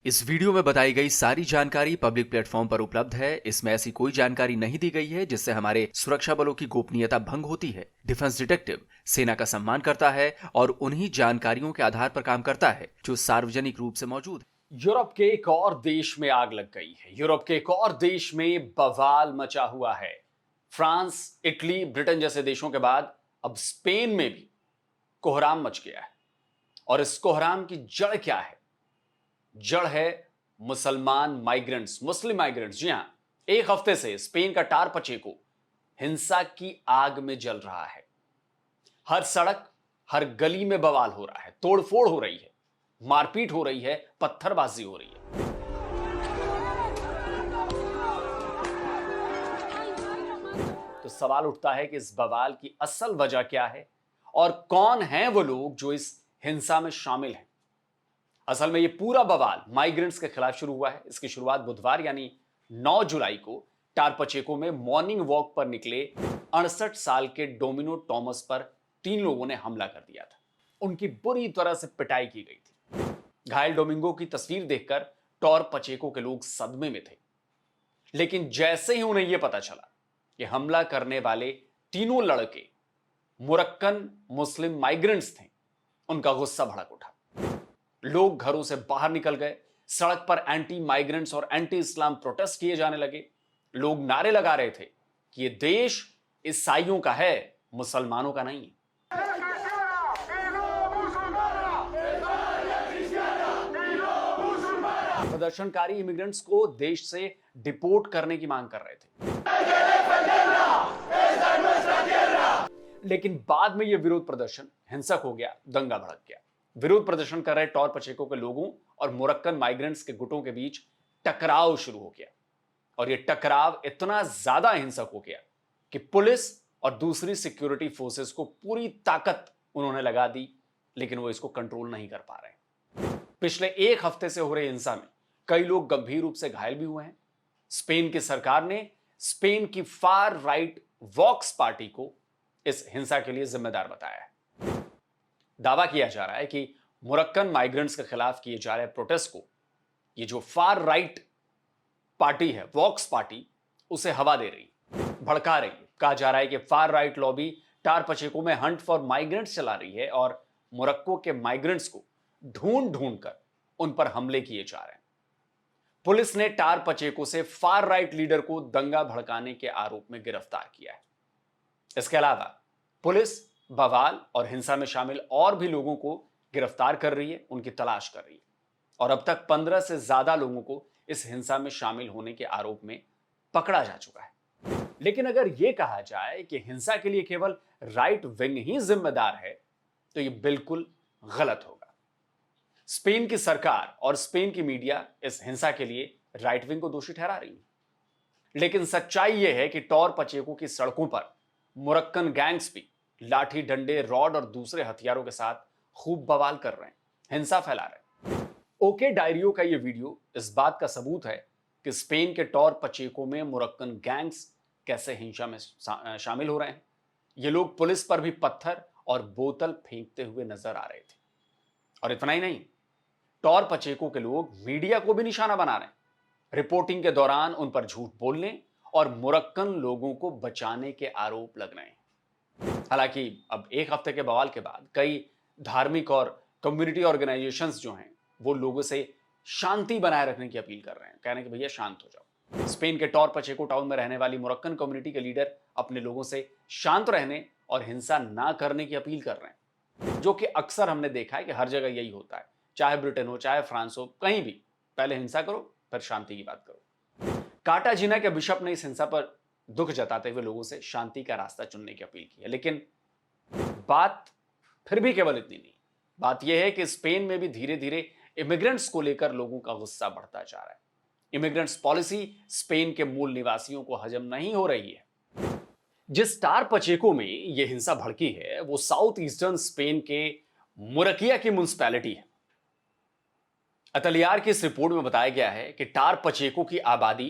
इस वीडियो में बताई गई सारी जानकारी पब्लिक प्लेटफॉर्म पर उपलब्ध है। इसमें ऐसी कोई जानकारी नहीं दी गई है जिससे हमारे सुरक्षा बलों की गोपनीयता भंग होती है। डिफेंस डिटेक्टिव सेना का सम्मान करता है और उन्हीं जानकारियों के आधार पर काम करता है जो सार्वजनिक रूप से मौजूद है। यूरोप के एक और देश में आग लग गई है। यूरोप के एक और देश में बवाल मचा हुआ है। फ्रांस, इटली, ब्रिटेन जैसे देशों के बाद अब स्पेन में भी कोहराम मच गया है। और इस कोहराम की जड़ क्या है? जड़ है मुसलमान माइग्रेंट्स, मुस्लिम माइग्रेंट्स। जी हां, एक हफ्ते से स्पेन का टार पचेको हिंसा की आग में जल रहा है। हर सड़क, हर गली में बवाल हो रहा है, तोड़फोड़ हो रही है, मारपीट हो रही है, पत्थरबाजी हो रही है। तो सवाल उठता है कि इस बवाल की असल वजह क्या है और कौन हैं वो लोग जो इस हिंसा में शामिल हैं। असल में ये पूरा बवाल माइग्रेंट्स के खिलाफ शुरू हुआ है। इसकी शुरुआत बुधवार यानी 9 जुलाई को टारपचेको में मॉर्निंग वॉक पर निकले 68 साल के डोमिनो टॉमस पर 3 लोगों ने हमला कर दिया था। उनकी बुरी तरह से पिटाई की गई थी। घायल डोमिंगो की तस्वीर देखकर टॉर पचेको के लोग सदमे में थे। लेकिन जैसे ही उन्हें यह पता चला कि हमला करने वाले तीनों लड़के मुरक्कन मुस्लिम माइग्रेंट्स थे, उनका गुस्सा भड़क उठा। लोग घरों से बाहर निकल गए। सड़क पर एंटी माइग्रेंट्स और एंटी इस्लाम प्रोटेस्ट किए जाने लगे। लोग नारे लगा रहे थे कि यह देश ईसाइयों का है, मुसलमानों का नहीं। प्रदर्शनकारी इमिग्रेंट्स को देश से डिपोर्ट करने की मांग कर रहे थे। लेकिन बाद में यह विरोध प्रदर्शन हिंसक हो गया, दंगा भड़क गया। विरोध प्रदर्शन कर रहे टॉर पचेको के लोगों और मुरक्कन माइग्रेंट्स के गुटों के बीच टकराव शुरू हो गया। और यह टकराव इतना ज्यादा हिंसक हो गया कि पुलिस और दूसरी सिक्योरिटी फोर्सेस को पूरी ताकत उन्होंने लगा दी, लेकिन वो इसको कंट्रोल नहीं कर पा रहे। पिछले एक हफ्ते से हो रही हिंसा में कई लोग गंभीर रूप से घायल भी हुए हैं। स्पेन की सरकार ने स्पेन की फार राइट वॉक्स पार्टी को इस हिंसा के लिए जिम्मेदार बताया है। दावा किया जा रहा है कि मुरक्कन माइग्रेंट्स के खिलाफ किए जा रहे प्रोटेस्ट को ये जो फार राइट पार्टी है, वॉक्स पार्टी, उसे हवा दे रही, भड़का रही है। कहा जा रहा है कि फार राइट लॉबी टार पचेको में हंट फॉर माइग्रेंट्स चला रही है और मोरक्को के माइग्रेंट्स को ढूंढ ढूंढ कर उन पर हमले किए जा रहे हैं। पुलिस ने टार पचेको से फार राइट लीडर को दंगा भड़काने के आरोप में गिरफ्तार किया है। इसके अलावा पुलिस बवाल और हिंसा में शामिल और भी लोगों को गिरफ्तार कर रही है, उनकी तलाश कर रही है। और अब तक 15 से ज्यादा लोगों को इस हिंसा में शामिल होने के आरोप में पकड़ा जा चुका है। लेकिन अगर यह कहा जाए कि हिंसा के लिए केवल राइट विंग ही जिम्मेदार है, तो यह बिल्कुल गलत होगा। स्पेन की सरकार और स्पेन की मीडिया इस हिंसा के लिए राइट विंग को दोषी ठहरा रही है। लेकिन सच्चाई यह है कि टॉर पचेको की सड़कों पर मुरक्कन गैंग्स भी लाठी, डंडे, रॉड और दूसरे हथियारों के साथ खूब बवाल कर रहे हैं, हिंसा फैला रहे हैं। ओके डायरियो का यह वीडियो इस बात का सबूत है कि स्पेन के टॉर पचेको में मुरक्कन गैंग्स कैसे हिंसा में शामिल हो रहे हैं। ये लोग पुलिस पर भी पत्थर और बोतल फेंकते हुए नजर आ रहे थे। और इतना ही नहीं, टॉर पचेको के लोग मीडिया को भी निशाना बना रहे हैं। रिपोर्टिंग के दौरान उन पर झूठ बोलने और मुरक्कन लोगों को बचाने के आरोप लग रहे हैं। हालांकि अब एक हफ्ते के बवाल के बाद कई धार्मिक और कम्युनिटी ऑर्गेनाइजेशंस जो हैं वो लोगों से शांति बनाए रखने की अपील कर रहे हैं, कह रहे हैं कि भैया शांत हो जाओ। स्पेन के टॉर पचेको टाउन में रहने वाली मुरक्कन कम्युनिटी के लीडर अपने लोगों से शांत रहने और हिंसा ना करने की अपील कर रहे हैं, जो कि अक्सर हमने देखा है कि हर जगह यही होता है, चाहे ब्रिटेन हो, चाहे फ्रांस हो, कहीं भी पहले हिंसा करो फिर शांति की बात करो। कार्टाजिना के बिशप ने इस हिंसा पर दुख जताते हुए लोगों से शांति का रास्ता चुनने की अपील की है। लेकिन बात फिर भी केवल इतनी नहीं। बात यह है कि स्पेन में भी धीरे धीरे इमिग्रेंट्स को लेकर लोगों का गुस्सा बढ़ता जा रहा है। इमिग्रेंट्स पॉलिसी स्पेन के मूल निवासियों को हजम नहीं हो रही है। जिस टार पचेको में यह हिंसा भड़की है वो साउथ ईस्टर्न स्पेन के मुरकिया की म्युनिसिपैलिटी है। अतलियार की इस रिपोर्ट में बताया गया है कि टार पचेको की आबादी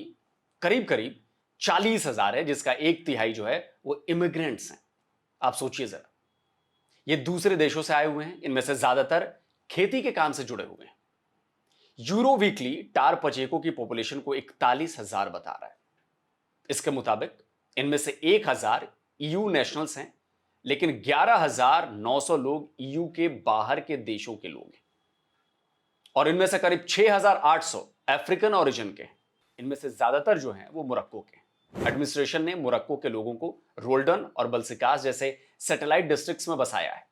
करीब करीब 40,000 है, जिसका 1/3 जो है वो इमिग्रेंट्स हैं। आप सोचिए जरा, ये दूसरे देशों से आए हुए हैं। इनमें से ज्यादातर खेती के काम से जुड़े हुए हैं। यूरो वीकली टार पचेको की पॉपुलेशन को 41,000 बता रहा है। इसके मुताबिक इनमें से 1,000 ईयू नेशनल्स हैं, लेकिन 11,900 लोग ईयू के बाहर के देशों के लोग हैं, और इनमें से करीब 6,800 अफ्रीकन ओरिजिन के हैं। इनमें से ज्यादातर जो हैं वो मोरक्को के हैं। एडमिनिस्ट्रेशन ने मोरक्को के लोगों को रोल्डन और बल्सिकास जैसे सैटेलाइट डिस्ट्रिक्ट्स में बसाया है।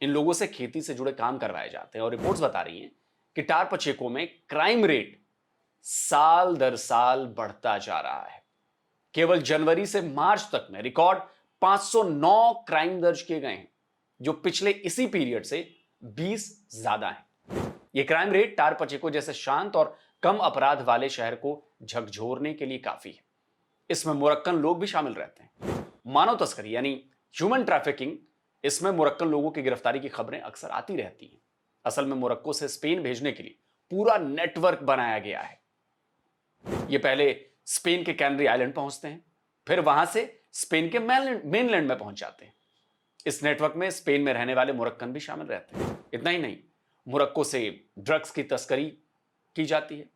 इन लोगों से खेती से जुड़े काम करवाए जाते हैं, और रिपोर्ट्स बता रही हैं कि टार पचेको में क्राइम रेट साल दर साल बढ़ता जा रहा है। केवल जनवरी से मार्च तक में रिकॉर्ड 509 क्राइम दर्ज किए गए हैं, जो पिछले इसी पीरियड से 20 ज्यादा हैं। यह क्राइम रेट टार पचेको जैसे शांत और कम अपराध वाले शहर को झकझोरने के लिए काफी है। इसमें मोरक्कन लोग भी शामिल रहते हैं। मानव तस्करी यानी ह्यूमन ट्रैफिकिंग, इसमें मोरक्कन लोगों की गिरफ्तारी की खबरें अक्सर आती रहती हैं। असल में मोरक्को से स्पेन भेजने के लिए पूरा नेटवर्क बनाया गया है। ये पहले स्पेन के कैनरी आइलैंड पहुंचते हैं, फिर वहां से स्पेन के मेनलैंड में पहुंच जाते हैं। इस नेटवर्क में स्पेन में रहने वाले मोरक्कन भी शामिल रहते हैं। इतना ही नहीं, मोरक्को से ड्रग्स की तस्करी की जाती है।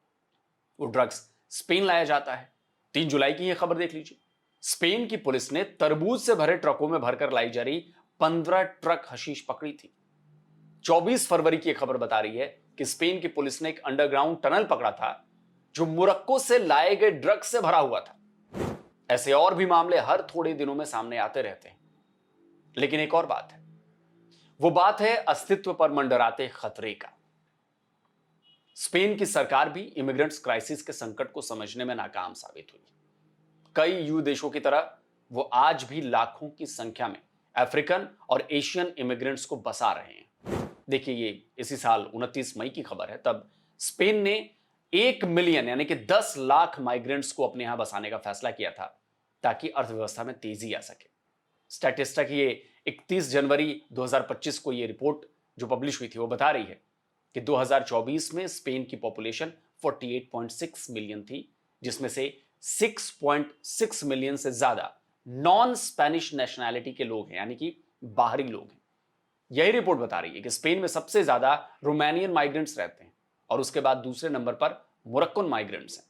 वो ड्रग्स स्पेन लाया जाता है। 3 जुलाई की यह खबर देख लीजिए। स्पेन की पुलिस ने तरबूज से भरे ट्रकों में भरकर लाई जा रही 15 ट्रक हशीश पकड़ी थी। 24 फरवरी की यह खबर बता रही है कि स्पेन की पुलिस ने एक अंडरग्राउंड टनल पकड़ा था जो मोरक्को से लाए गए ड्रग्स से भरा हुआ था। ऐसे और भी मामले हर थोड़े दिनों में सामने आते रहते हैं। लेकिन एक और बात है, वो बात है अस्तित्व पर मंडराते खतरे का। स्पेन की सरकार भी इमिग्रेंट्स क्राइसिस के संकट को समझने में नाकाम साबित हुई। कई यूरोपीय देशों की तरह वो आज भी लाखों की संख्या में अफ्रीकन और एशियन इमिग्रेंट्स को बसा रहे हैं। देखिए, ये इसी साल 29 मई की खबर है। तब स्पेन ने 1 मिलियन यानी कि 10 लाख माइग्रेंट्स को अपने यहां बसाने का फैसला किया था, ताकि अर्थव्यवस्था में तेजी आ सके। स्टैटिस्टा की ये 31 जनवरी 2025 को ये रिपोर्ट जो पब्लिश हुई थी, वो बता रही है कि 2024 में स्पेन की पॉपुलेशन 48.6 मिलियन थी, जिसमें से 6.6 मिलियन से ज्यादा नॉन स्पेनिश नेशनैलिटी के लोग हैं, यानी कि बाहरी लोग हैं। यही रिपोर्ट बता रही है कि स्पेन में सबसे ज्यादा रोमानियन माइग्रेंट्स रहते हैं, और उसके बाद दूसरे नंबर पर मोरक्कन माइग्रेंट्स हैं।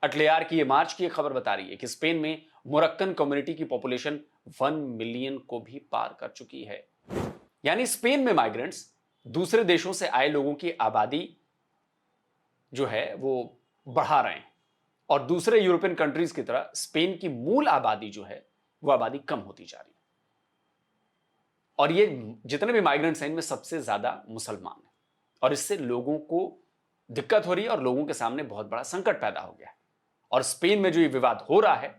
अटलियार की ये मार्च की खबर बता रही है कि स्पेन में मोरक्कन कम्युनिटी की पॉपुलेशन 1 मिलियन को भी पार कर चुकी है। यानी स्पेन में माइग्रेंट्स, दूसरे देशों से आए लोगों की आबादी जो है वो बढ़ा रहे हैं, और दूसरे यूरोपियन कंट्रीज की तरह स्पेन की मूल आबादी जो है वो आबादी कम होती जा रही है। और ये जितने भी माइग्रेंट्स हैं, इनमें सबसे ज्यादा मुसलमान हैं, और इससे लोगों को दिक्कत हो रही है और लोगों के सामने बहुत बड़ा संकट पैदा हो गया है। और स्पेन में जो ये विवाद हो रहा है,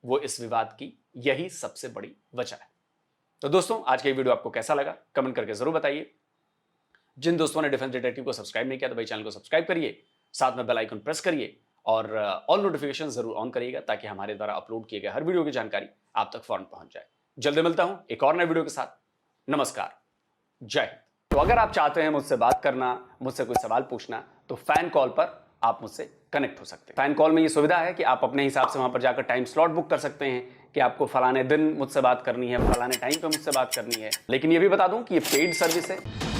वो इस विवाद की यही सबसे बड़ी वजह है। तो दोस्तों, आज का ये वीडियो आपको कैसा लगा कमेंट करके जरूर बताइए। जिन दोस्तों ने डिफेंस डिटेक्टिव को सब्सक्राइब नहीं किया तो भाई चैनल को सब्सक्राइब करिए, साथ में बेल आइकन प्रेस करिए, और ऑल नोटिफिकेशन जरूर ऑन करिएगा, ताकि हमारे द्वारा अपलोड किए गए हर वीडियो की जानकारी आप तक फौरन पहुंच जाए। जल्दी मिलता हूं एक और नए वीडियो के साथ। नमस्कार, जय हिंद। तो अगर आप चाहते हैं मुझसे बात करना, मुझसे कोई सवाल पूछना, तो फैन कॉल पर आप मुझसे कनेक्ट हो सकते हैं। फैन कॉल में ये सुविधा है कि आप अपने हिसाब से वहां पर जाकर टाइम स्लॉट बुक कर सकते हैं कि आपको फलाने दिन मुझसे बात करनी है, फलाने टाइम पे मुझसे बात करनी है। लेकिन ये भी बता दूं कि ये पेड सर्विस है।